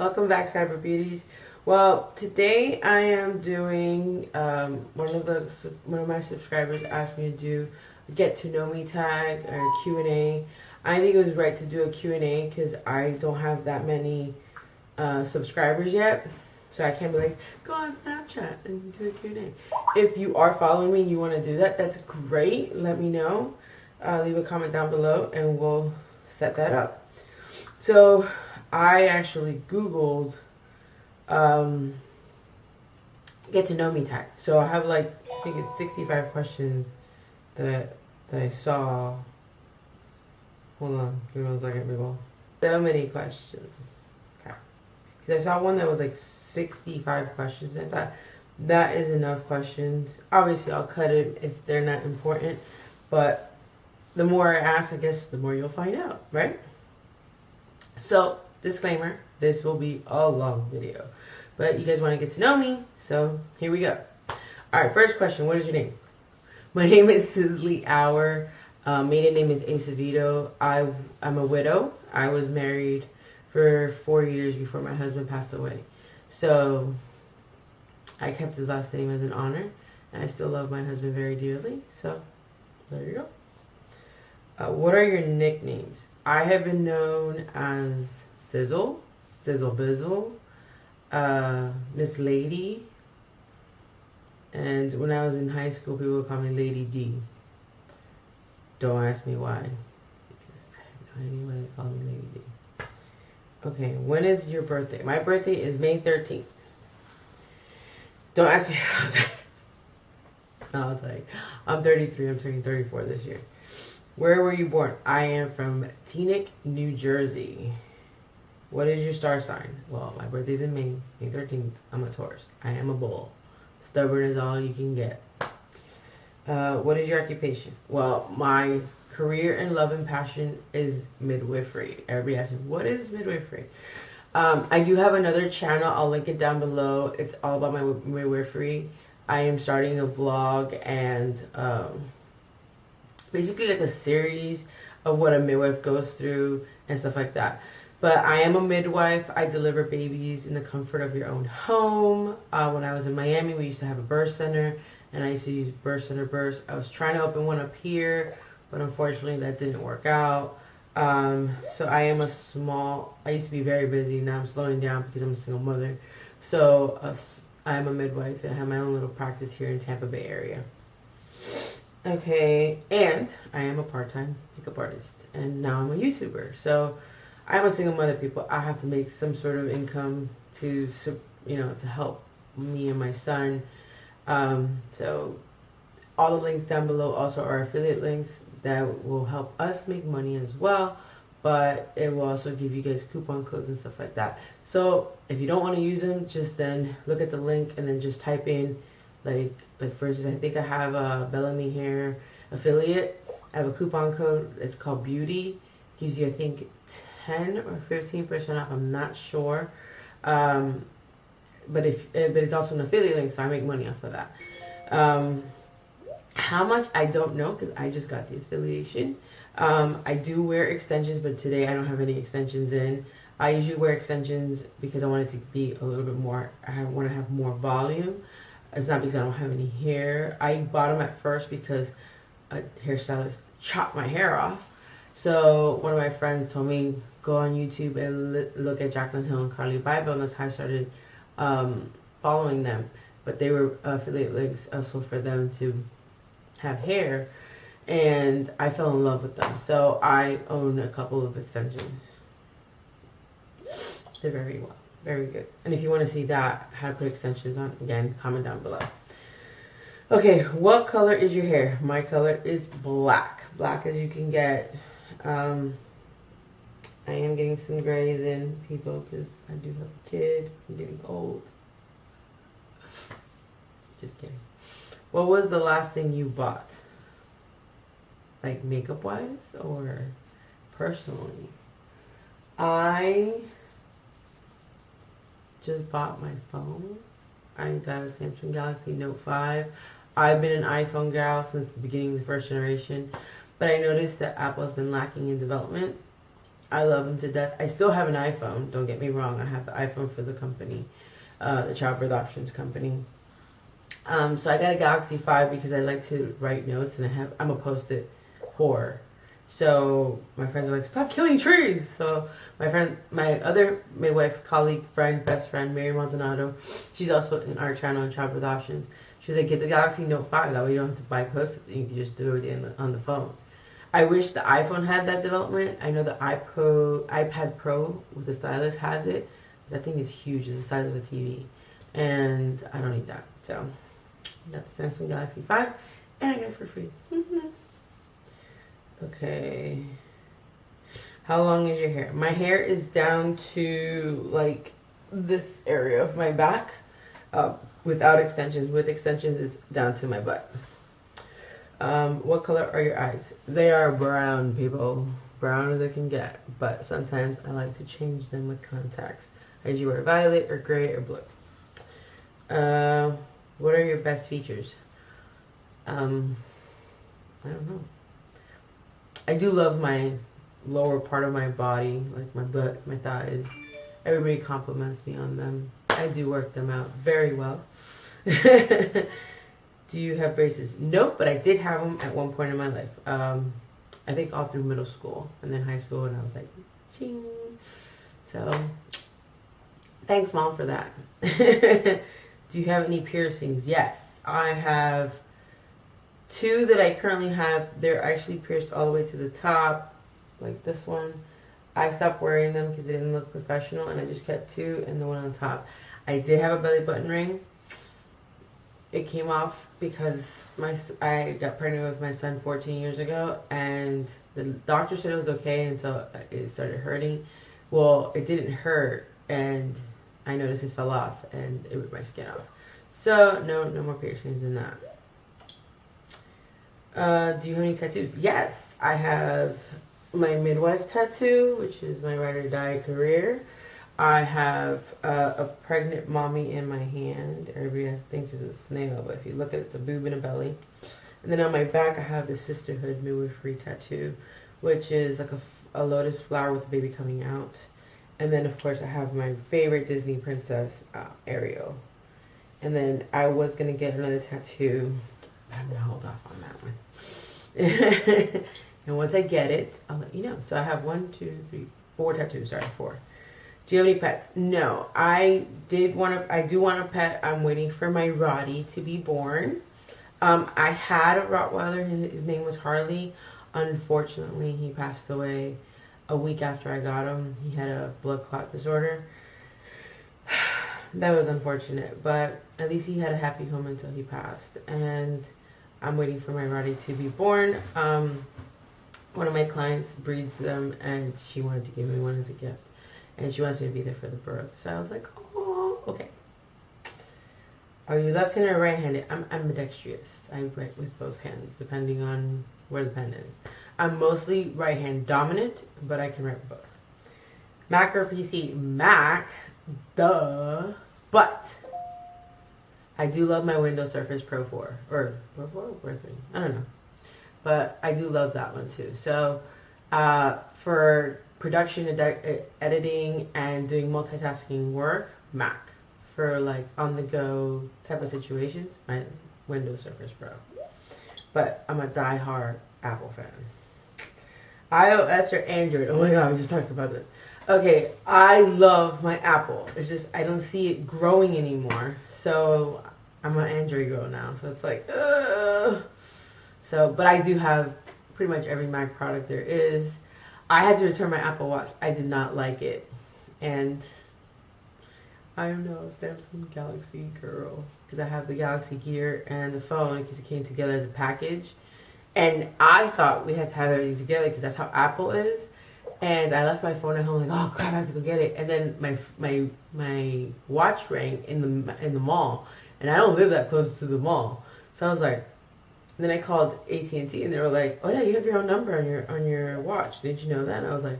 Welcome back, Cyber Beauties. Well, today I am doing one of my subscribers asked me to do a get to know me tag or Q&A. I think it was right to do a Q&A because I don't have that many subscribers yet, so I can't be like go on Snapchat and do a Q&A. If you are following me and you want to do that, that's great. Let me know. Leave a comment down below and we'll set that up. So I actually Googled get to know me tag. So I have I think it's 65 questions that I saw. Hold on, give me 1 second, people. So many questions. Okay. Because I saw one that was 65 questions. And I thought that is enough questions. Obviously, I'll cut it if they're not important. But the more I ask, I guess, the more you'll find out, right? So, disclaimer, this will be a long video. But you guys want to get to know me, so here we go. Alright, first question, what is your name? My name is Sizzly Auer. Maiden name is Acevedo. I'm a widow. I was married for 4 years before my husband passed away. So, I kept his last name as an honor. And I still love my husband very dearly. So, there you go. What are your nicknames? I have been known as Sizzle Bizzle, Miss Lady, and when I was in high school, people would call me Lady D. Don't ask me why, because I have no idea why they call me Lady D. Okay, when is your birthday? My birthday is May 13th. Don't ask me how to. No, I'll tell you. I'm 33. I'm turning 34 this year. Where were you born? I am from Teaneck, New Jersey. What is your star sign? Well, my birthday's in May 13th. I'm a Taurus. I am a bull. Stubborn is all you can get. What is your occupation? Well, my career and love and passion is midwifery. Everybody asks me, what is midwifery? I do have another channel. I'll link it down below. It's all about my midwifery. I am starting a vlog and basically a series of what a midwife goes through and stuff like that. But I am a midwife. I deliver babies in the comfort of your own home. When I was in Miami, we used to have a birth center, and I used to use birth center births. I was trying to open one up here, but unfortunately that didn't work out. So I used to be very busy. Now I'm slowing down because I'm a single mother. So I am a midwife, and I have my own little practice here in Tampa Bay area. Okay, and I am a part-time makeup artist, and now I'm a YouTuber. So I'm a single mother, people. I have to make some sort of income to help me and my son. So all the links down below also are affiliate links that will help us make money as well, but it will also give you guys coupon codes and stuff like that. So if you don't want to use them, just then look at the link and then just type in like for instance, I think I have a Bellami hair affiliate. I have a coupon code. It's called Beauty. Gives you, I think, 10 or 15% off. I'm not sure. But it's also an affiliate link, so I make money off of that. How much? I don't know because I just got the affiliation. I do wear extensions, but today I don't have any extensions in. I usually wear extensions because I want it to be a little bit more, I want to have more volume. It's not because I don't have any hair. I bought them at first because a hairstylist chopped my hair off. So one of my friends told me, go on YouTube and look at Jaclyn Hill and Carly Bible, and that's how I started following them. But they were affiliate links also for them to have hair, and I fell in love with them. So I own a couple of extensions. They're very good. And if you want to see that, how to put extensions on, again, comment down below. Okay, what color is your hair? My color is black. Black as you can get. I am getting some grays in, people, because I do have a kid. I'm getting old. Just kidding. What was the last thing you bought? Like makeup-wise or personally? I just bought my phone. I got a Samsung Galaxy Note 5. I've been an iPhone gal since the beginning of the first generation, but I noticed that Apple has been lacking in development. I love them to death. I still have an iPhone. Don't get me wrong. I have the iPhone for the company, the Childbirth Options company. So I got a Galaxy 5 because I like to write notes, and I'm a post-it whore. So my friends are like, stop killing trees. So my other midwife, colleague, friend, best friend, Mary Maldonado, she's also in our channel on Childbirth Options. She's like, get the Galaxy Note 5. That way you don't have to buy post-its. You can just do it on the phone. I wish the iPhone had that development. I know the iPad Pro with the stylus has it. That thing is huge. It's the size of a TV. And I don't need that. So, got the Samsung Galaxy 5. And I got it for free. Okay. How long is your hair? My hair is down to, like, this area of my back. Without extensions. With extensions, it's down to my butt. What color are your eyes? They are brown, people. Brown as I can get. But sometimes I like to change them with contacts. I usually wear violet or gray or blue. What are your best features? I don't know. I do love my lower part of my body, like my butt, my thighs. Everybody compliments me on them. I do work them out very well. Do you have braces? Nope, but I did have them at one point in my life. I think all through middle school and then high school, and I was like, ching. So, thanks, Mom, for that. Do you have any piercings? Yes, I have 2 that I currently have. They're actually pierced all the way to the top, like this one. I stopped wearing them because they didn't look professional, and I just kept 2 and the one on top. I did have a belly button ring. It came off because I got pregnant with my son 14 years ago, and the doctor said it was okay until it started hurting. Well, it didn't hurt, and I noticed it fell off, and it ripped my skin off. So, no more piercings than that. Do you have any tattoos? Yes, I have my midwife tattoo, which is my ride or die career. I have a pregnant mommy in my hand. Everybody thinks it's a snail, but if you look at it, it's a boob and a belly. And then on my back, I have the sisterhood midwifery tattoo, which is like a lotus flower with the baby coming out. And then, of course, I have my favorite Disney princess, Ariel. And then I was going to get another tattoo. I'm going to hold off on that one. And once I get it, I'll let you know. So I have 4 tattoos. Sorry, 4. Do you have any pets? No. I do want a pet. I'm waiting for my Roddy to be born. I had a Rottweiler, and his name was Harley. Unfortunately, he passed away a week after I got him. He had a blood clot disorder. That was unfortunate, but at least he had a happy home until he passed. And I'm waiting for my Roddy to be born. One of my clients breeds them, and she wanted to give me one as a gift. And she wants me to be there for the birth. So I was like, oh, okay. Are you left-handed or right-handed? I'm ambidextrous. I write with both hands, depending on where the pen is. I'm mostly right-hand dominant, but I can write with both. Mac or PC? Mac. Duh. But I do love my Windows Surface Pro 4. Or Pro 4 or Pro 3? I don't know. But I do love that one too. So for production, editing, and doing multitasking work, Mac. For like on-the-go type of situations, my Windows Surface Pro. But I'm a die-hard Apple fan. iOS or Android? Oh my god, we just talked about this. Okay, I love my Apple. It's just I don't see it growing anymore. So I'm an Android girl now. So it's like, ugh. So, but I do have pretty much every Mac product there is. I had to return my Apple Watch. I did not like it. And I'm no Samsung Galaxy girl. Because I have the Galaxy Gear and the phone because it came together as a package. And I thought we had to have everything together because that's how Apple is. And I left my phone at home like, oh crap, I have to go get it. And then my watch rang in the mall. And I don't live that close to the mall. So I was like, and then I called AT&T and they were like, oh yeah, you have your own number on your watch. Didn't you know that? And I was like,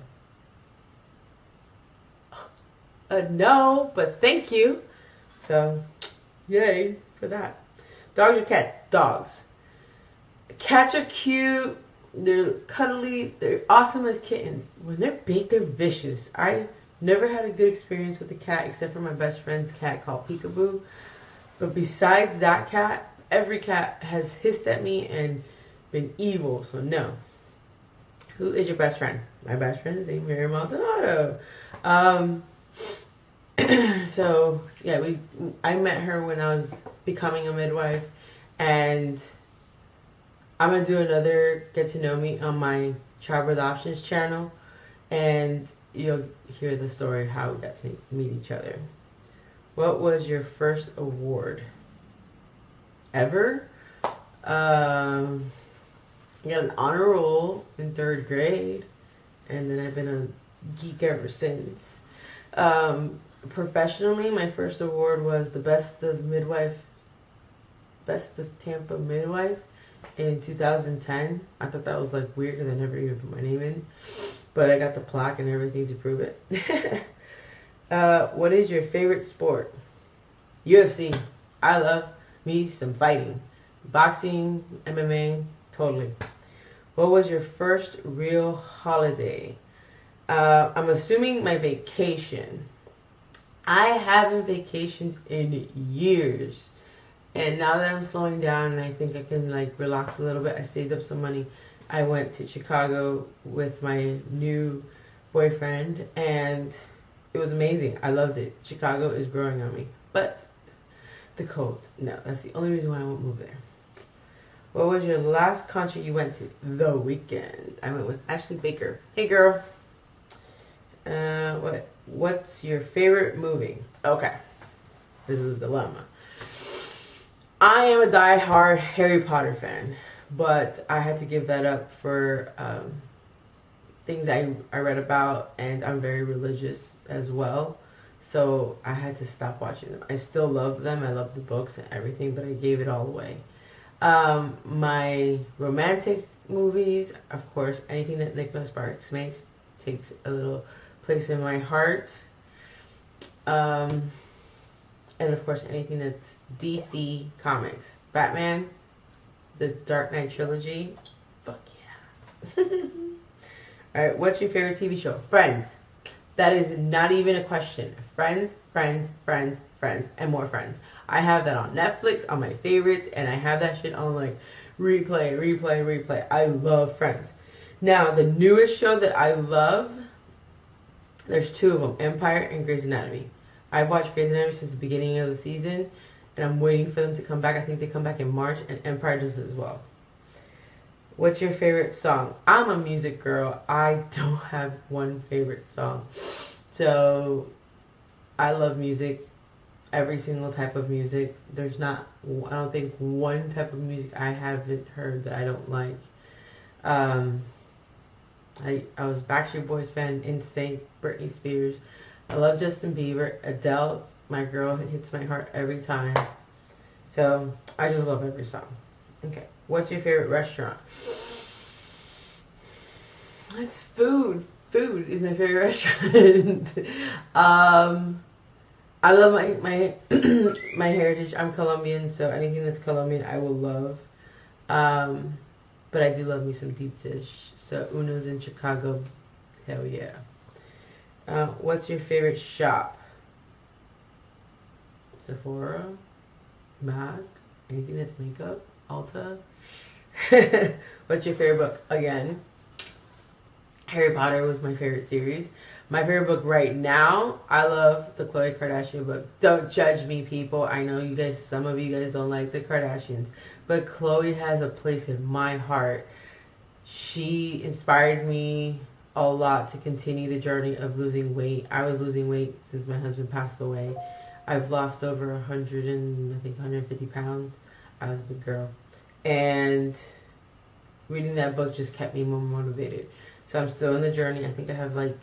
no, but thank you. So, yay for that. Dogs or cats? Dogs. Cats are cute. They're cuddly. They're awesome as kittens. When they're big, they're vicious. I never had a good experience with a cat except for my best friend's cat called Peekaboo. But besides that cat, every cat has hissed at me and been evil. So no. Who is your best friend? My best friend is Mary Maldonado. So yeah, I met her when I was becoming a midwife, and I'm gonna do another get to know me on my Childbirth Options channel, and you'll hear the story how we got to meet each other. What was your first award ever? I got an honor roll in 3rd grade, and then I've been a geek ever since. Professionally, my first award was the Best of Tampa Midwife in 2010. I thought that was like weird because I never even put my name in, but I got the plaque and everything to prove it. What is your favorite sport? UFC. I love me some fighting. Boxing, MMA, totally. What was your first real holiday? I'm assuming my vacation. I haven't vacationed in years. And now that I'm slowing down and I think I can like relax a little bit, I saved up some money. I went to Chicago with my new boyfriend and it was amazing. I loved it. Chicago is growing on me. But the cold, no, that's the only reason why I won't move there. What was your last concert you went to? The Weeknd. I went with Ashley Baker. Hey girl. What's your favorite movie? Okay. This is a dilemma. I am a die-hard Harry Potter fan, but I had to give that up for things I read about, and I'm very religious as well. So I had to stop watching them. I still love them. I love the books and everything, but I gave it all away. My romantic movies, of course, anything that Nicholas Sparks makes takes a little place in my heart. And of course, anything that's DC Comics. Batman, the Dark Knight trilogy. Fuck yeah. Alright, what's your favorite TV show? Friends. That is not even a question. Friends, friends, friends, friends, and more friends. I have that on Netflix, on my favorites, and I have that shit on like replay. I love Friends. Now, the newest show that I love, there's 2 of them, Empire and Grey's Anatomy. I've watched Grey's Anatomy since the beginning of the season, and I'm waiting for them to come back. I think they come back in March, and Empire does as well. What's your favorite song? I'm a music girl. I don't have one favorite song. So, I love music. Every single type of music. There's not, I don't think one type of music I haven't heard that I don't like. I was Backstreet Boys fan, NSYNC, Britney Spears. I love Justin Bieber. Adele, my girl, hits my heart every time. So, I just love every song. Okay. What's your favorite restaurant? It's food. Food is my favorite restaurant. I love my my heritage. I'm Colombian, so anything that's Colombian I will love. But I do love me some deep dish. So Uno's in Chicago. Hell yeah. What's your favorite shop? Sephora? MAC? Anything that's makeup? Ulta? What's your favorite book? Again, Harry Potter was my favorite series. My favorite book right now, I love the Khloe Kardashian book. Don't judge me, people. I know you guys, some of you guys don't like the Kardashians, but Khloe has a place in my heart. She inspired me a lot to continue the journey of losing weight. I was losing weight since my husband passed away. I've lost over 150 pounds. I was a big girl. And reading that book just kept me more motivated. So I'm still in the journey. I think I have like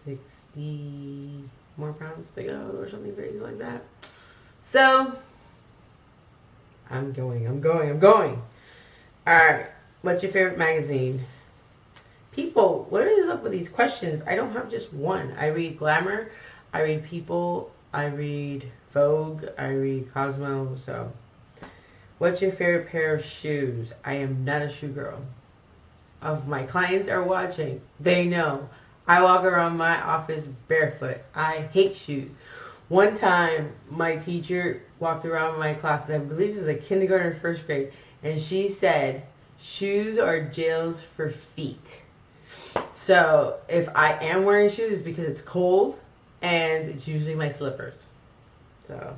60 more pounds to go or something crazy like that. So I'm going. Alright. What's your favorite magazine? People, what is up with these questions? I don't have just one. I read Glamour, I read People, I read Vogue, I read Cosmo. So what's your favorite pair of shoes? I am not a shoe girl. of my clients are watching, they know I walk around my office barefoot. I hate shoes. One time, my teacher walked around my class, and I believe it was like kindergarten or first grade, and she said, shoes are jails for feet. So if I am wearing shoes, it's because it's cold, and it's usually my slippers. So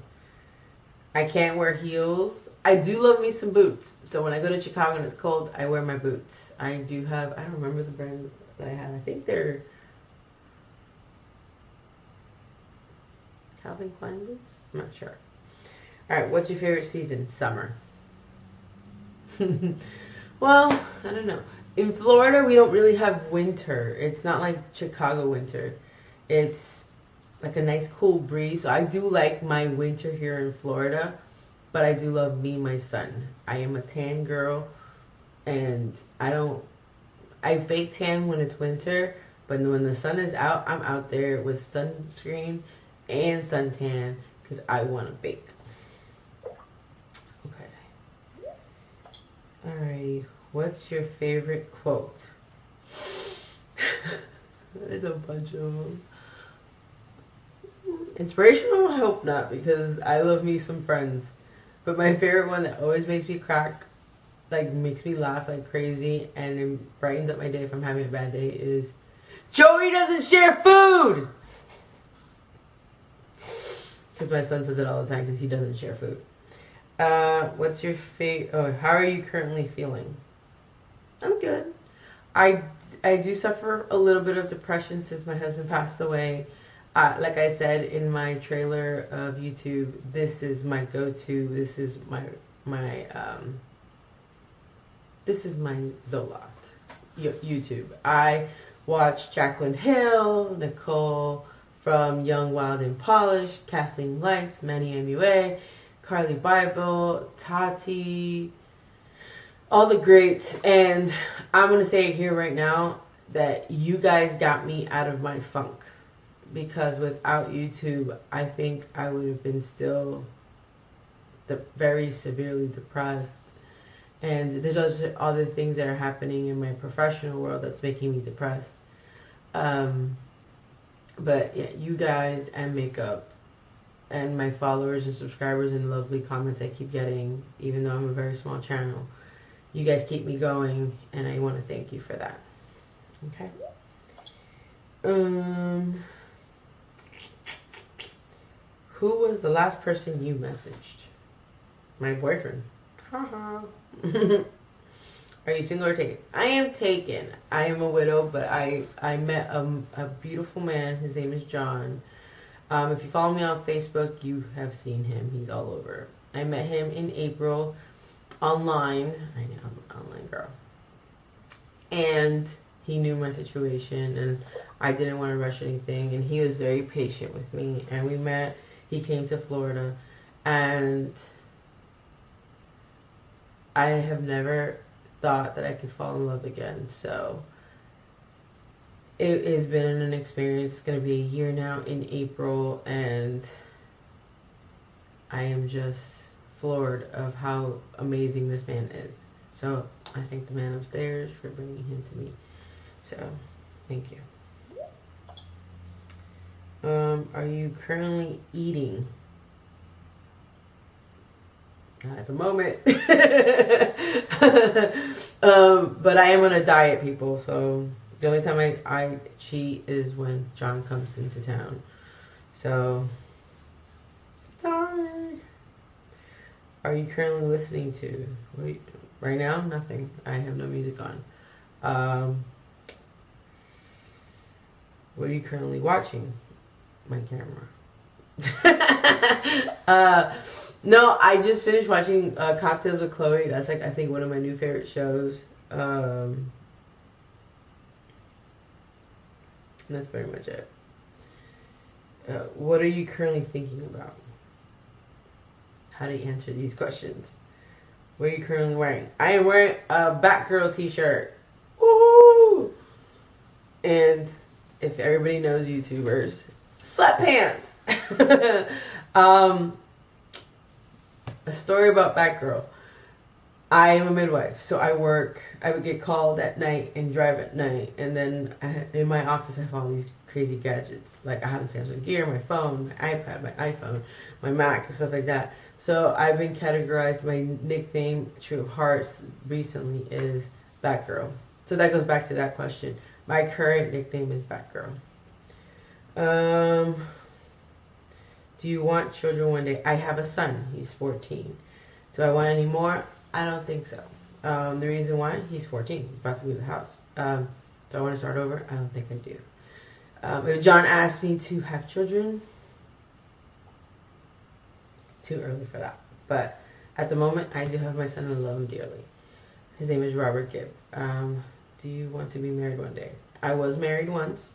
I can't wear heels. I do love me some boots. So when I go to Chicago and it's cold, I wear my boots. I do have, I don't remember the brand that I have. I think they're Calvin Klein boots? I'm not sure. Alright, what's your favorite season? Summer. Well, I don't know. In Florida, we don't really have winter. It's not like Chicago winter. It's like a nice cool breeze. So I do like my winter here in Florida, but I do love me, my sun. I am a tan girl, and I fake tan when it's winter, but when the sun is out, I'm out there with sunscreen and suntan because I want to bake. Okay. Alright, what's your favorite quote? There's a bunch of them. Inspirational? I hope not, because I love me some Friends. But my favorite one that always makes me crack, like makes me laugh like crazy, and it brightens up my day if I'm having a bad day is, Joey doesn't share food! Because my son says it all the time because he doesn't share food. What's your how are you currently feeling? I'm good. I do suffer a little bit of depression since my husband passed away. Like I said in my trailer of YouTube, this is my go-to. This is my Zoloft YouTube. I watch Jaclyn Hill, Nicole from Young, Wild, and Polished, Kathleen Lights, Manny MUA, Carly Bible, Tati, all the greats. And I'm going to say it here right now that you guys got me out of my funk. Because without YouTube, I think I would have been still very severely depressed. And there's also other things that are happening in my professional world that's making me depressed. But yeah, you guys and makeup and my followers and subscribers and lovely comments I keep getting, even though I'm a very small channel, you guys keep me going, and I want to thank you for that. Okay. Who was the last person you messaged? My boyfriend. Haha. Are you single or taken? I am taken. I am a widow, but I met a beautiful man. His name is John. If you follow me on Facebook, you have seen him. He's all over. I met him in April online. I know, I'm an online girl. And he knew my situation, and I didn't want to rush anything. And he was very patient with me. And we met. He came to Florida, and I have never thought that I could fall in love again. So it has been an experience. It's going to be a year now in April, and I am just floored of how amazing this man is. So I thank the man upstairs for bringing him to me. So thank you. Are you currently eating? Not at the moment. But I am on a diet, people. So the only time I cheat is when John comes into town. So, sorry. Are you currently listening to? Right now, nothing. I have no music on. What are you currently watching? My camera. No, I just finished watching Cocktails with Chloe. That's like, I think, one of my new favorite shows. And that's pretty much it. What are you currently thinking about? How do you answer these questions? What are you currently wearing? I am wearing a Batgirl t-shirt. Woo! And if everybody knows YouTubers, sweatpants. A story about Batgirl. I am a midwife, so I would get called at night and drive at night, and then in my office I have all these crazy gadgets. Like I have the Samsung Gear, my phone, my iPad, my iPhone, my Mac, and stuff like that. So I've been categorized, my nickname, True of Hearts, recently is Batgirl. So that goes back to that question. My current nickname is Batgirl. Do you want children one day? I have a son. He's 14. Do I want any more? I don't think so. The reason why, he's 14. He's about to leave the house. Do I want to start over? I don't think I do. If John asked me to have children, it's too early for that. But at the moment, I do have my son and I love him dearly. His name is Robert Gibb. Do you want to be married one day? I was married once,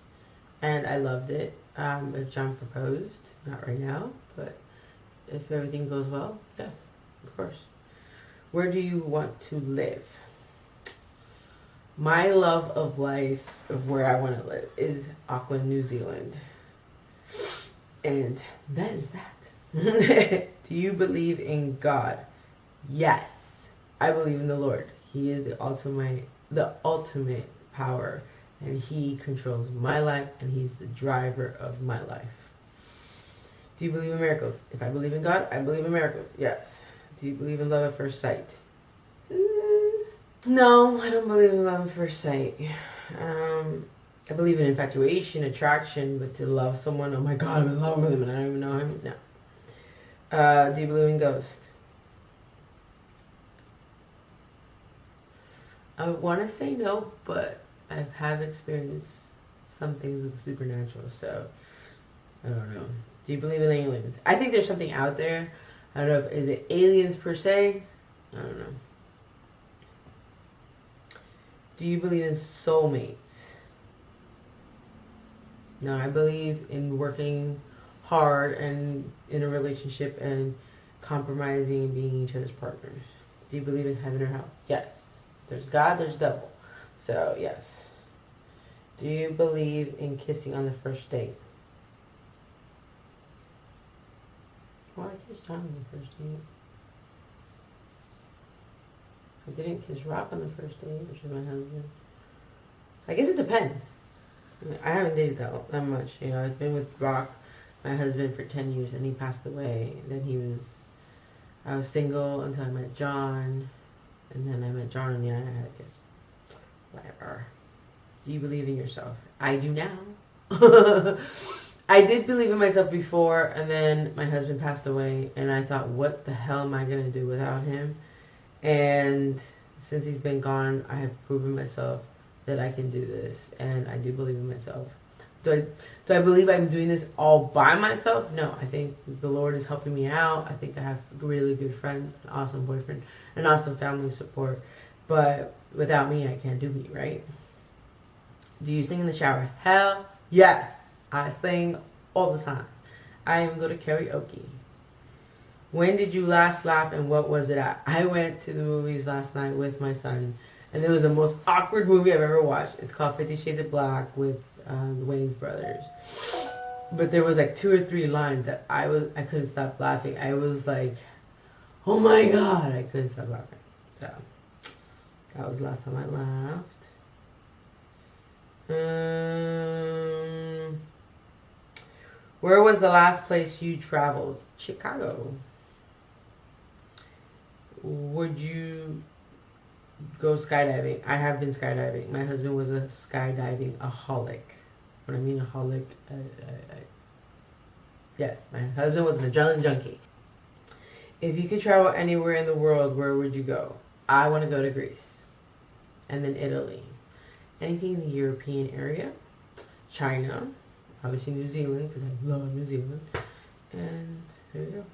and I loved it. If John proposed, not right now, but if everything goes well, yes, of course. Where do you want to live? My love of life, of where I want to live, is Auckland, New Zealand. And that is that. Do you believe in God? Yes. I believe in the Lord. He is the ultimate power. And He controls my life, and He's the driver of my life. Do you believe in miracles? If I believe in God, I believe in miracles. Yes. Do you believe in love at first sight? No, I don't believe in love at first sight. I believe in infatuation, attraction, but to love someone, oh my God, I'm in love with him and I don't even know him. No. Do you believe in ghosts? I want to say no, but I have experienced some things with the supernatural, so I don't know. Do you believe in aliens? I think there's something out there. I don't know if is it aliens per se? I don't know. Do you believe in soulmates? No, I believe in working hard and in a relationship and compromising and being each other's partners. Do you believe in heaven or hell? Yes. There's God, there's devil. So, yes. Do you believe in kissing on the first date? Well, I kissed John on the first date. I didn't kiss Rock on the first date, which is my husband. I guess it depends. I haven't dated that much. You know, I've been with Rock, my husband, for 10 years, and he passed away. And then I was single until I met John. And then I met John, and yeah, I had a kiss. Whatever. Do you believe in yourself? I do now. I did believe in myself before, and then my husband passed away, and I thought, what the hell am I going to do without him? And since he's been gone, I have proven myself that I can do this, and I do believe in myself. Do I believe I'm doing this all by myself? No, I think the Lord is helping me out. I think I have really good friends, an awesome boyfriend, an awesome family support. But without me, I can't do me, right? Do you sing in the shower? Hell yes. I sing all the time. I even go to karaoke. When did you last laugh and what was it at? I went to the movies last night with my son, and it was the most awkward movie I've ever watched. It's called 50 Shades of Black with the Wayans brothers. But there was like 2 or 3 lines that I couldn't stop laughing. I was like, oh my God, I couldn't stop laughing. So that was the last time I laughed. Where was the last place you traveled? Chicago. Would you go skydiving? I have been skydiving. My husband was a skydiving-aholic. When I mean aholic, yes, my husband was an adrenaline junkie. If you could travel anywhere in the world, where would you go? I want to go to Greece. And then Italy. Anything in the European area. China. Obviously New Zealand, because I love New Zealand. And there you go.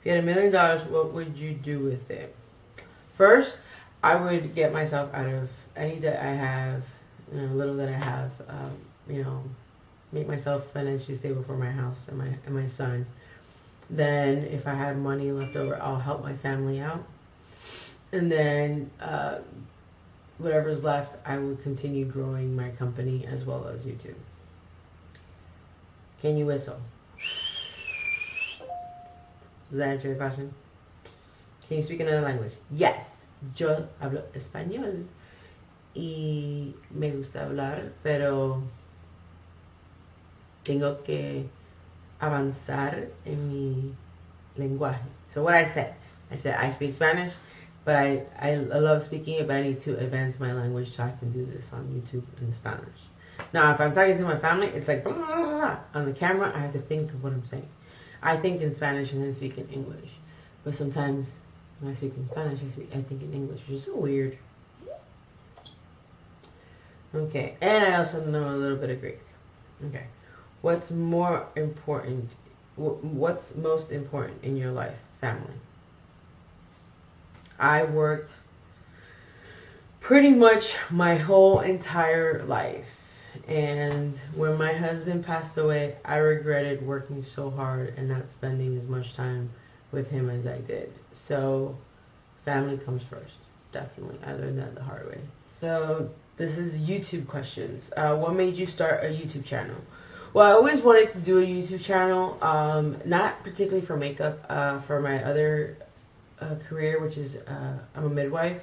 If you had $1 million, what would you do with it? First, I would get myself out of any debt I have, little that I have, make myself financially stable for my house and my son. Then, if I have money left over, I'll help my family out. And then, whatever's left, I will continue growing my company as well as YouTube. Can you whistle? Does that answer your question? Can you speak another language? Yes. Yo hablo español. Y me gusta hablar, pero tengo que avanzar en mi lenguaje. So what I said I speak Spanish, but I love speaking it, but I need to advance my language so I can do this on YouTube in Spanish. Now, if I'm talking to my family, it's like blah, blah, blah, blah. On the camera, I have to think of what I'm saying. I think in Spanish and then speak in English. But sometimes when I speak in Spanish, I think in English, which is so weird. Okay, and I also know a little bit of Greek. Okay, what's more important? What's most important in your life? Family. I worked pretty much my whole entire life, and when my husband passed away, I regretted working so hard and not spending as much time with him as I did. So family comes first, definitely. I learned that the hard way. So this is YouTube questions. What made you start a YouTube channel? Well, I always wanted to do a YouTube channel, not particularly for makeup, for my other career, which is I'm a midwife,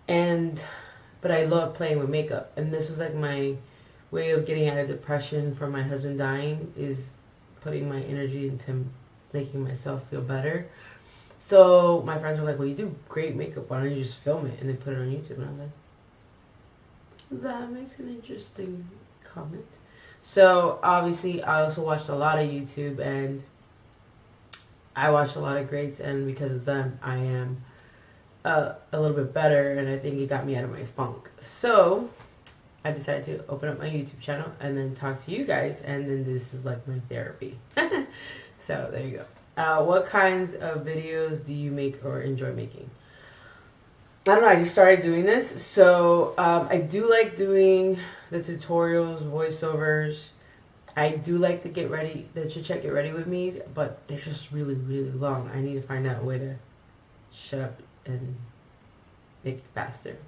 but I love playing with makeup, and this was like my way of getting out of depression from my husband dying, is putting my energy into making myself feel better. So my friends were like, well, you do great makeup, why don't you just film it and then put it on YouTube? And I was like, that makes an interesting comment. So obviously I also watched a lot of YouTube, and I watched a lot of greats, and because of them I am a little bit better, and I think it got me out of my funk. So I decided to open up my YouTube channel and then talk to you guys, and then this is like my therapy. So there you go. What kinds of videos do you make or enjoy making? I don't know, I just started doing this, so I do like doing the tutorials, voiceovers. I do like the chit chat get ready with me, but they're just really, really long. I need to find out a way to shut up and make it faster.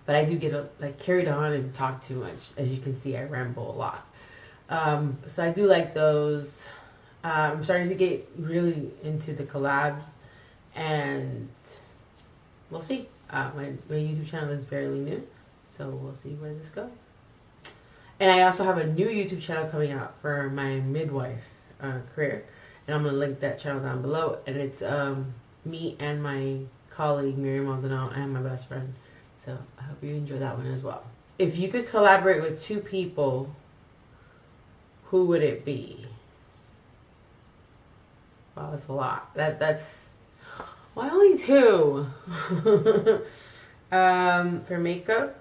But I do get carried on and talk too much. As you can see, I ramble a lot. So I do like those. I'm starting to get really into the collabs, and we'll see. My YouTube channel is fairly new, so we'll see where this goes. And I also have a new YouTube channel coming out for my midwife career, and I'm going to link that channel down below. And it's me and my colleague Miriam Maldonado and my best friend. So I hope you enjoy that one as well. If you could collaborate with 2 people, who would it be? Wow, that's a lot. That's why only 2? For makeup,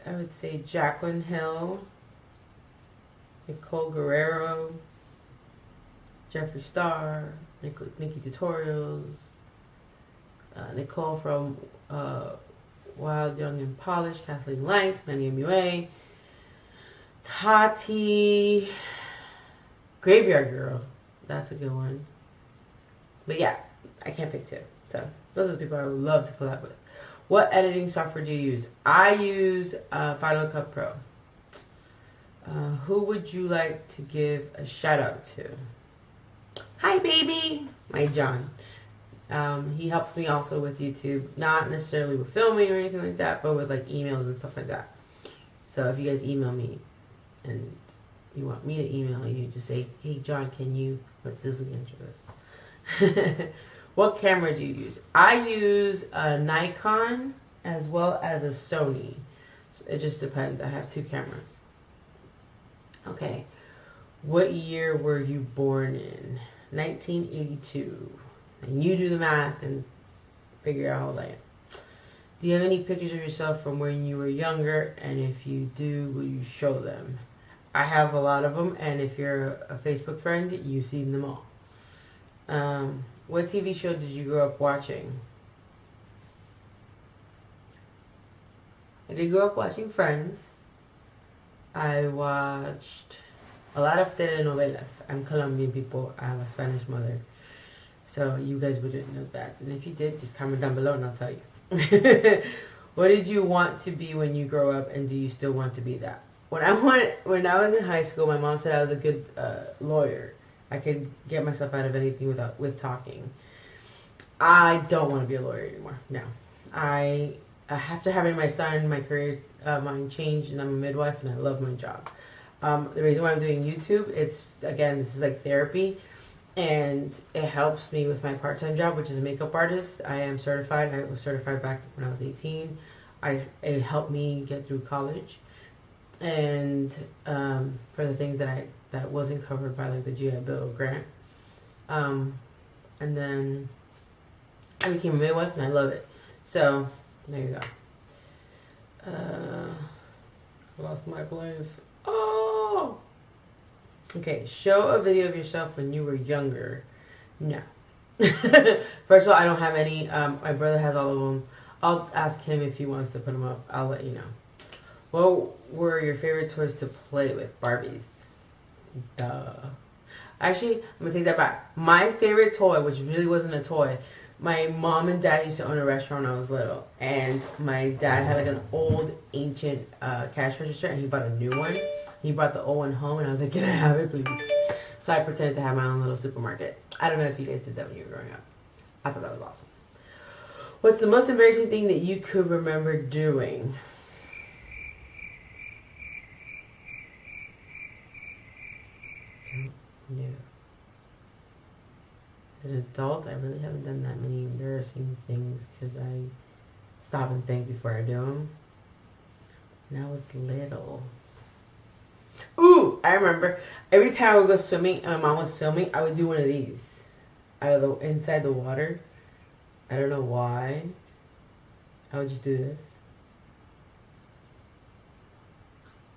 I would say Jaclyn Hill, Nicole Guerrero, Jeffree Star, Nikki Tutorials, Nicole from Wild, Young, and Polished, Kathleen Lights, Manny MUA, Tati, Graveyard Girl, that's a good one. But yeah, I can't pick 2. So those are the people I would love to collab with. What editing software do you use? I use Final Cut Pro. Who would you like to give a shout out to? Hi, baby. My John. He helps me also with YouTube. Not necessarily with filming or anything like that, but with like emails and stuff like that. So if you guys email me and you want me to email you, just say, hey, John, can you let Sizzly answer this? What camera do you use? I use a Nikon as well as a Sony. So it just depends. I have 2 cameras. Okay. What year were you born in? 1982. And you do the math and figure out how old I am. Do you have any pictures of yourself from when you were younger? And if you do, will you show them? I have a lot of them. And if you're a Facebook friend, you've seen them all. What TV show did you grow up watching? I did grow up watching Friends. I watched a lot of telenovelas. I'm Colombian, people. I have a Spanish mother. So you guys wouldn't know that. And if you did, just comment down below and I'll tell you. What did you want to be when you grow up, and do you still want to be that? When I was in high school, my mom said I was a good lawyer. I could get myself out of anything with talking. I don't want to be a lawyer anymore. No. After having my son, my career mind changed, and I'm a midwife, and I love my job. The reason why I'm doing YouTube, this is like therapy, and it helps me with my part-time job, which is a makeup artist. I am certified. I was certified back when I was 18. It helped me get through college, and for the things that wasn't covered by like the GI Bill grant, and then I became a midwife, and I love it. So there you go. Lost my place. Oh. Okay. Show a video of yourself when you were younger. No. First of all, I don't have any. My brother has all of them. I'll ask him if he wants to put them up. I'll let you know. What were your favorite toys to play with? Barbies. Duh. Actually, I'm gonna take that back. My favorite toy, which really wasn't a toy, my mom and dad used to own a restaurant when I was little, and my dad had like an old ancient cash register, and he bought a new one. He brought the old one home, and I was like, "Can I have it, please?" So I pretended to have my own little supermarket. I don't know if you guys did that when you were growing up. I thought that was awesome. What's the most embarrassing thing that you could remember doing? No. As an adult, I really haven't done that many embarrassing things because I stop and think before I do them. When I was little. Ooh, I remember. Every time I would go swimming and my mom was filming, I would do one of these. Inside the water. I don't know why. I would just do this.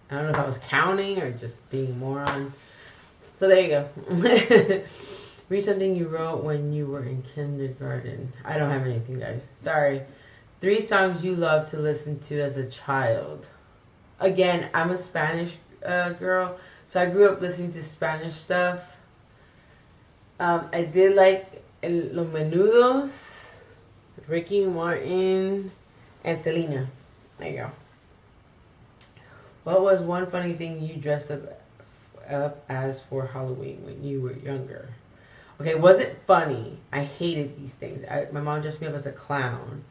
I don't know if I was counting or just being a moron. So there you go. Read something you wrote when you were in kindergarten. I don't have anything, guys. Sorry. 3 songs you love to listen to as a child. Again, I'm a Spanish girl, so I grew up listening to Spanish stuff. I did like Los Menudos, Ricky Martin, and Selena. There you go. What was one funny thing you dressed up as for Halloween when you were younger? Okay, was it funny? I hated these things. My mom dressed me up as a clown.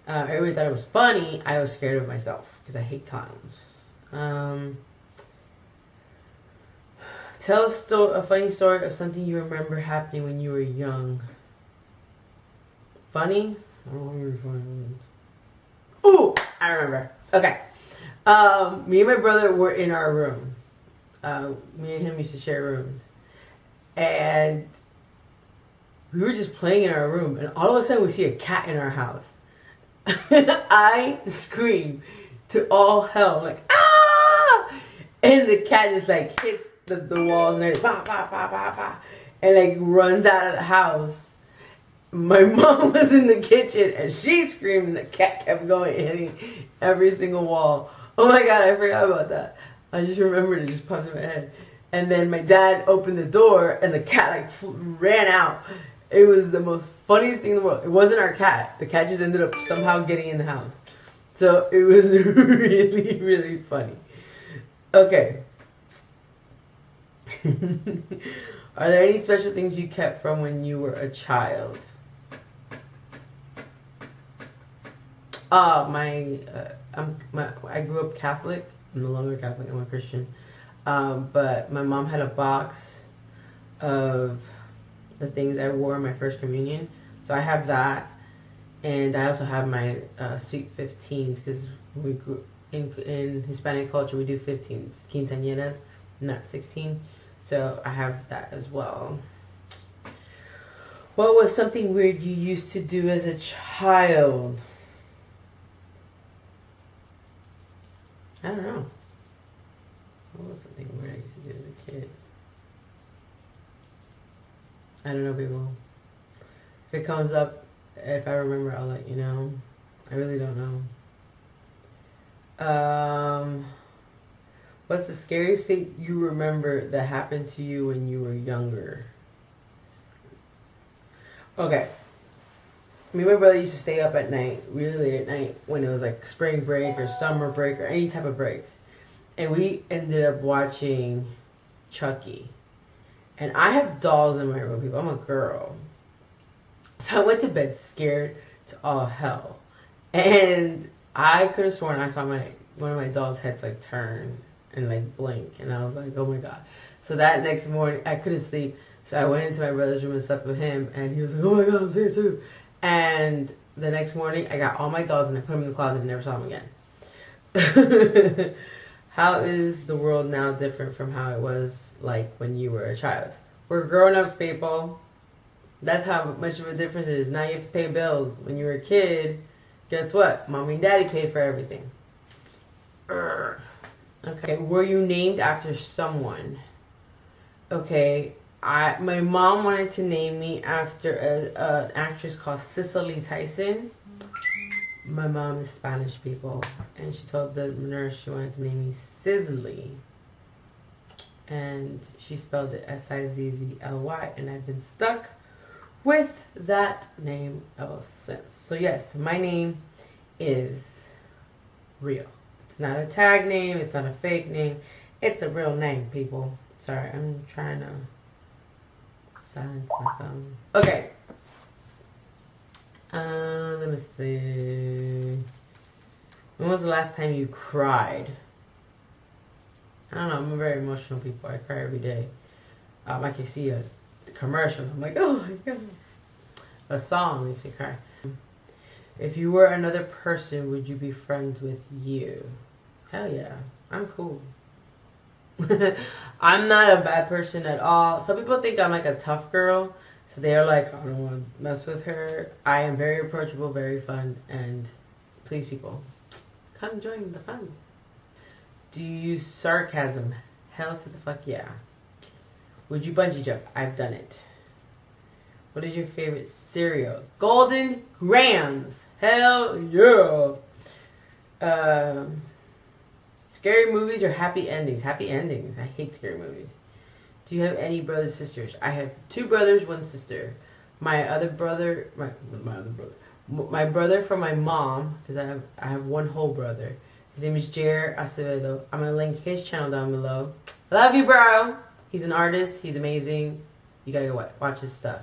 Everybody thought it was funny. I was scared of myself because I hate clowns. Tell a funny story of something you remember happening when you were young. Funny? I don't remember funny. Ooh, I remember. Okay. Me and my brother were in our room. Me and him used to share rooms. And we were just playing in our room, and all of a sudden we see a cat in our house. I scream to all hell, like, ah! And the cat just like hits the walls and everything, bah, bah, bah, bah, bah, and like runs out of the house. My mom was in the kitchen and she screamed, and the cat kept going, hitting every single wall. Oh my god, I forgot about that. I just remembered, it just popped in my head. And then my dad opened the door and the cat like ran out. It was the most funniest thing in the world. It wasn't our cat. The cat just ended up somehow getting in the house. So it was really, really funny. Okay. Are there any special things you kept from when you were a child? I grew up Catholic. I'm no longer Catholic. I'm a Christian. But my mom had a box of the things I wore in my first communion. So I have that. And I also have my sweet 15s, because we grew in Hispanic culture, we do 15s, quinceañeras, not 16. So I have that as well. What was something weird you used to do as a child? I don't know. What was something weird I used to do as a kid? I don't know, people. If it comes up, if I remember, I'll let you know. I really don't know. What's the scariest thing you remember that happened to you when you were younger? Okay. Me and my brother used to stay up at night, really late at night, when it was like spring break or summer break or any type of breaks. And we ended up watching Chucky. And I have dolls in my room, people. I'm a girl. So I went to bed scared to all hell. And I could have sworn I saw one of my doll's heads like turn and like blink. And I was like, oh my God. So that next morning, I couldn't sleep. So I went into my brother's room and slept with him. And he was like, oh my God, I'm scared too. And the next morning, I got all my dolls and I put them in the closet and never saw them again. How is the world now different from how it was like when you were a child? We're grown-ups, people. That's how much of a difference it is. Now you have to pay bills. When you were a kid, guess what? Mommy and daddy paid for everything. Okay, were you named after someone? Okay, my mom wanted to name me after an actress called Cicely Tyson. My mom is Spanish, people, and she told the nurse she wanted to name me Sizzly, and she spelled it Sizzly, and I've been stuck with that name ever since. So yes, my name is real. It's not a tag name. It's not a fake name. It's a real name, people. Sorry, I'm trying to silence my phone. Okay. Let me see. When was the last time you cried? I don't know. I'm a very emotional people. I cry every day. I can see a commercial. I'm like, oh my God. A song makes me cry. If you were another person, would you be friends with you? Hell yeah. I'm cool. I'm not a bad person at all. Some people think I'm like a tough girl. So they're like, I don't want to mess with her. I am very approachable, very fun, and please people. Come join the fun. Do you use sarcasm? Hell to the fuck yeah. Would you bungee jump? I've done it. What is your favorite cereal? Golden Grams. Hell yeah. Scary movies or happy endings? Happy endings. I hate scary movies. Do you have any brothers or sisters? I have 2 brothers, 1 sister. My brother from my mom, because I have 1 whole brother. His name is Jer Acevedo. I'm going to link his channel down below. Love you, bro. He's an artist. He's amazing. You got to go watch his stuff.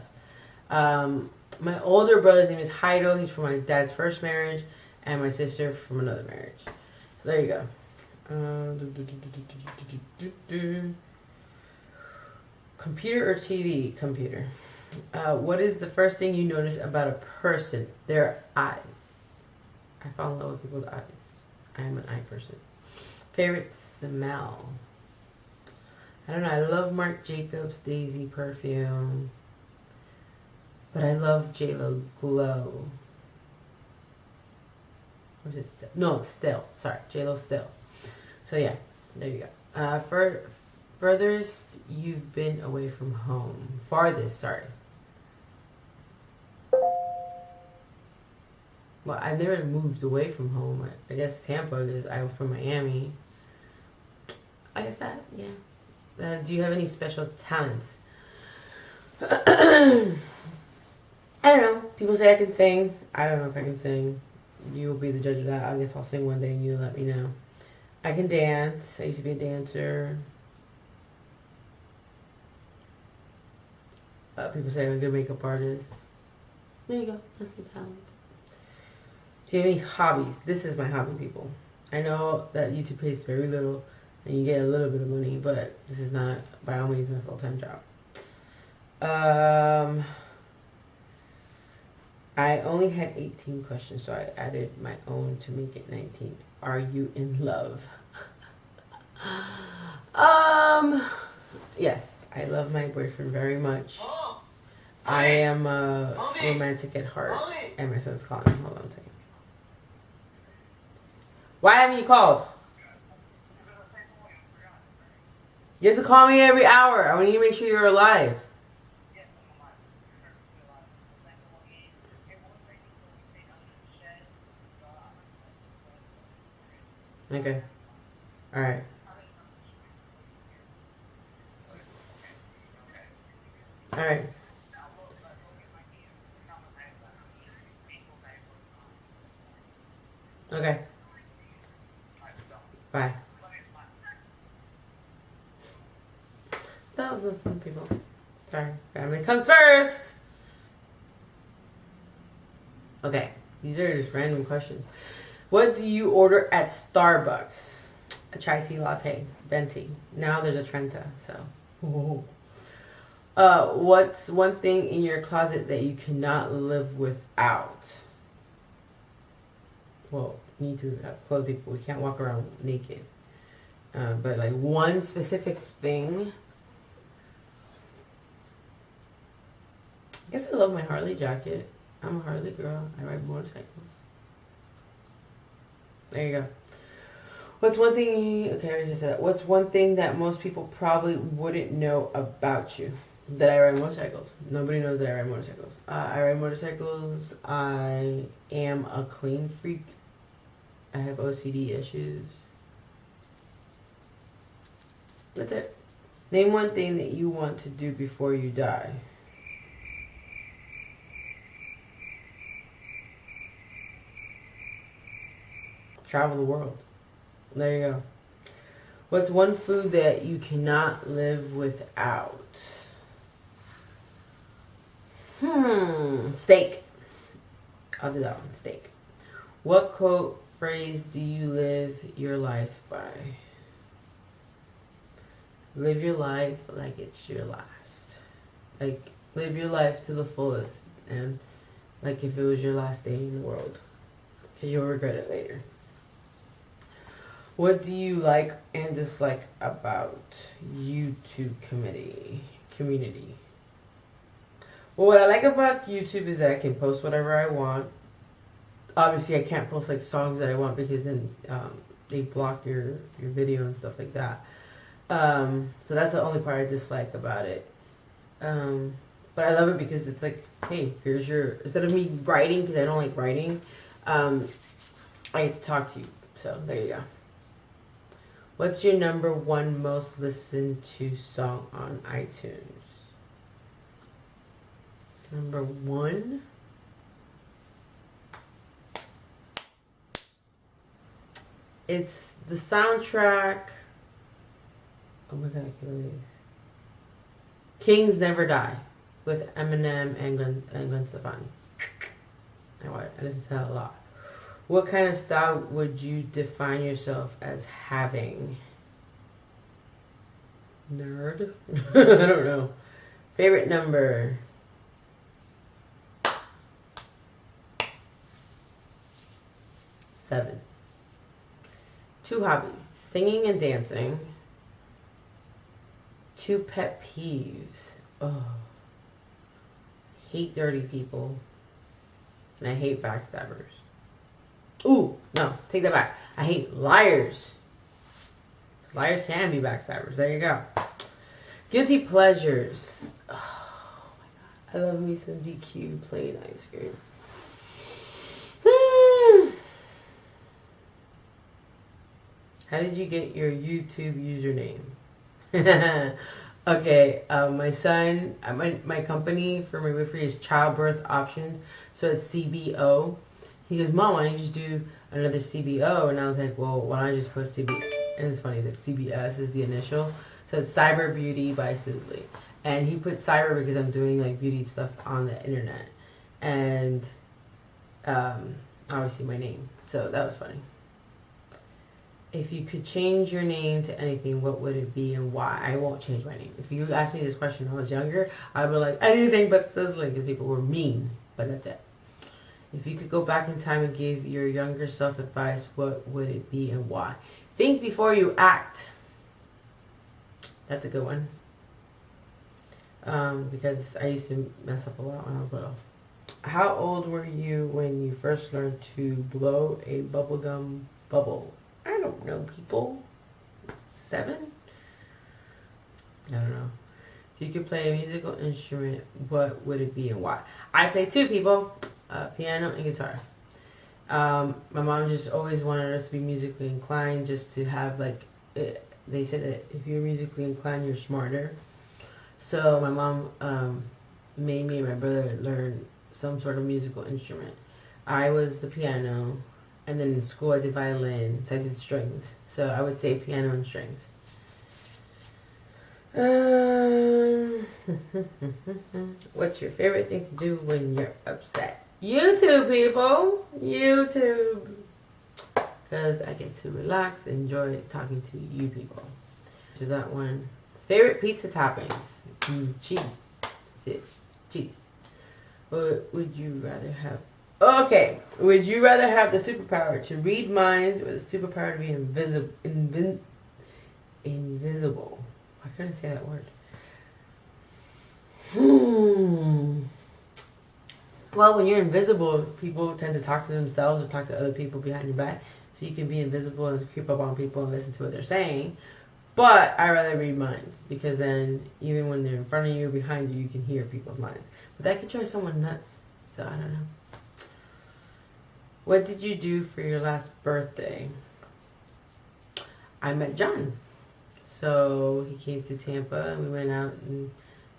My older brother's name is Heido. He's from my dad's first marriage. And my sister from another marriage. So there you go. Computer or TV? Computer. What is the first thing you notice about a person? Their eyes. I fall in love with people's eyes. I am an eye person. Favorite smell? I don't know. I love Marc Jacobs Daisy perfume. But I love JLo Glow. What is it? No, it's Still. Sorry. JLo Still. So yeah. There you go. Furthest you've been away from home. Farthest, sorry. Well, I've never moved away from home. I guess Tampa is. I'm from Miami. I guess that, yeah. Do you have any special talents? I don't know. People say I can sing. I don't know if I can sing. You'll be the judge of that. I guess I'll sing one day and you let me know. I can dance. I used to be a dancer. People say I'm a good makeup artist. There you go. That's my talent. Do you have any hobbies? This is my hobby, people. I know that YouTube pays very little and you get a little bit of money, but this is not, by all means, my full-time job. I only had 18 questions, so I added my own to make it 19. Are you in love? Yes, I love my boyfriend very much. I am romantic at heart. And my son's calling. Hold on a second. Why haven't you called? You have to call me every hour. I need to make sure you're alive. Okay. Alright. Alright. Okay. Bye. That was some people. Sorry. Family comes first. Okay, these are just random questions. What do you order at Starbucks? A chai tea latte, venti. Now there's a Trenta, so. What's one thing in your closet that you cannot live without? Well, you need to clothe people. We can't walk around naked. But like one specific thing. I guess I love my Harley jacket. I'm a Harley girl. I ride motorcycles. There you go. What's one thing... Okay, I already said that. What's one thing that most people probably wouldn't know about you? That I ride motorcycles. Nobody knows that I ride motorcycles. I ride motorcycles. I am a clean freak. I have OCD issues. That's it. Name one thing that you want to do before you die. Travel the world. There you go. What's one food that you cannot live without? Steak. I'll do that one. Steak. What quote phrase do you live your life by? Live your life like it's your last. Like, live your life to the fullest. And like if it was your last day in the world. Because you'll regret it later. What do you like and dislike about YouTube community? Well, what I like about YouTube is that I can post whatever I want. Obviously, I can't post like songs that I want because then they block your video and stuff like that. So that's the only part I dislike about it. But I love it because it's like, hey, here's your... Instead of me writing, because I don't like writing, I get to talk to you. So there you go. What's your number one most listened to song on iTunes? Number one? It's the soundtrack. Oh my god, I can't believe. Kings Never Die with Eminem and Gwen Stefani. I listen to that a lot. What kind of style would you define yourself as having? Nerd? I don't know. Favorite number? 7. 2 hobbies. Singing and dancing. 2 pet peeves. Oh. Hate dirty people. And I hate backstabbers. Ooh, no, take that back. I hate liars. Liars can be backstabbers. There you go. Guilty pleasures. Oh my god. I love me some DQ plain ice cream. How did you get your YouTube username? Okay, my son, my company for my midwifery is Childbirth Options. So it's CBO. He goes, Mom, why don't you just do another CBO? And I was like, well, why don't I just put CB? And it's funny that CBS is the initial. So it's Cyber Beauty by Sizzly. And he put cyber because I'm doing like beauty stuff on the internet. And obviously my name. So that was funny. If you could change your name to anything, what would it be and why? I won't change my name. If you asked me this question when I was younger, I'd be like, anything but Sizzling, because people were mean. But that's it. If you could go back in time and give your younger self advice, what would it be and why? Think before you act. That's a good one. Because I used to mess up a lot when I was little. How old were you when you first learned to blow a bubblegum bubble? I don't know, people. 7? I don't know. If you could play a musical instrument, what would it be and why? I play 2 people. Piano and guitar. My mom just always wanted us to be musically inclined, just to have like they said that if you're musically inclined you're smarter. So my mom made me and my brother learn some sort of musical instrument. I was the piano, and then in school I did violin, so I did strings. So I would say piano and strings. What's your favorite thing to do when you're upset? YouTube, people. YouTube. Because I get to relax, enjoy talking to you people. To that one. Favorite pizza toppings? Cheese. That's it. Cheese. What would you rather have? Okay. Would you rather have the superpower to read minds or the superpower to be invisible? I couldn't say that word. Well, when you're invisible, people tend to talk to themselves or talk to other people behind your back. So you can be invisible and creep up on people and listen to what they're saying. But I rather read minds because then even when they're in front of you or behind you, you can hear people's minds. But that could drive someone nuts. So I don't know. What did you do for your last birthday? I met John. So he came to Tampa and we went out and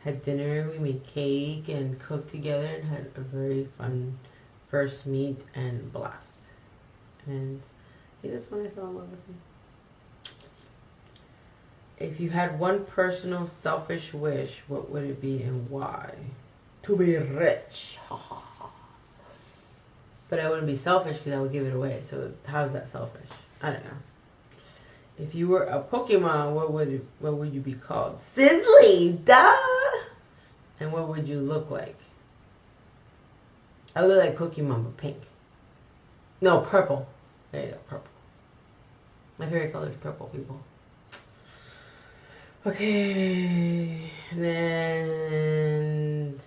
had dinner. We made cake and cooked together and had a very fun first meet and blast. And I think that's when I fell in love with him. If you had one personal selfish wish, what would it be and why? To be rich. But I wouldn't be selfish because I would give it away. So how is that selfish? I don't know. If you were a Pokemon, what would you be called? Sizzly, duh! And what would you look like? I would look like Pokemon, but pink. No, purple. There you go, purple. My favorite color is purple, people. Okay, and then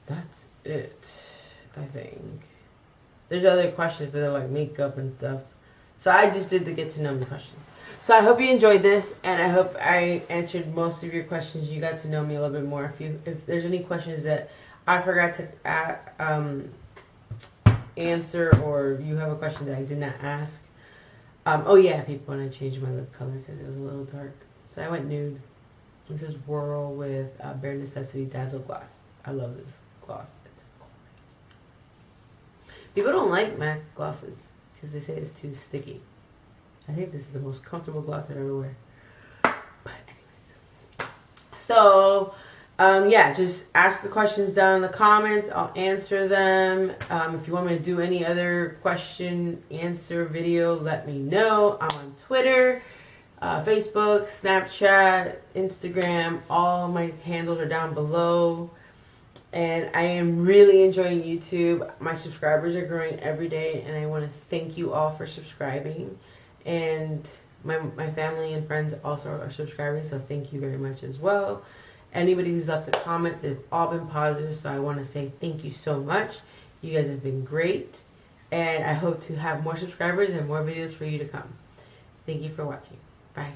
that's it, I think. There's other questions, but they're like makeup and stuff. So I just did the get to know me questions. So I hope you enjoyed this, and I hope I answered most of your questions. You got to know me a little bit more. If there's any questions that I forgot to answer, or you have a question that I did not ask. Oh yeah, people, when I changed my lip color because it was a little dark. So I went nude. This is Whirl with Bare Necessity Dazzle Gloss. I love this gloss. People don't like MAC glosses because they say it's too sticky. I think this is the most comfortable gloss I've ever wear. But anyways. So, yeah, just ask the questions down in the comments. I'll answer them. If you want me to do any other question answer video, let me know. I'm on Twitter, Facebook, Snapchat, Instagram. All my handles are down below. And I am really enjoying YouTube. My subscribers are growing every day, and I want to thank you all for subscribing. And my family and friends also are subscribing, so thank you very much as well. Anybody who's left a comment, they've all been positive, so I want to say thank you so much. You guys have been great, and I hope to have more subscribers and more videos for you to come. Thank you for watching. Bye.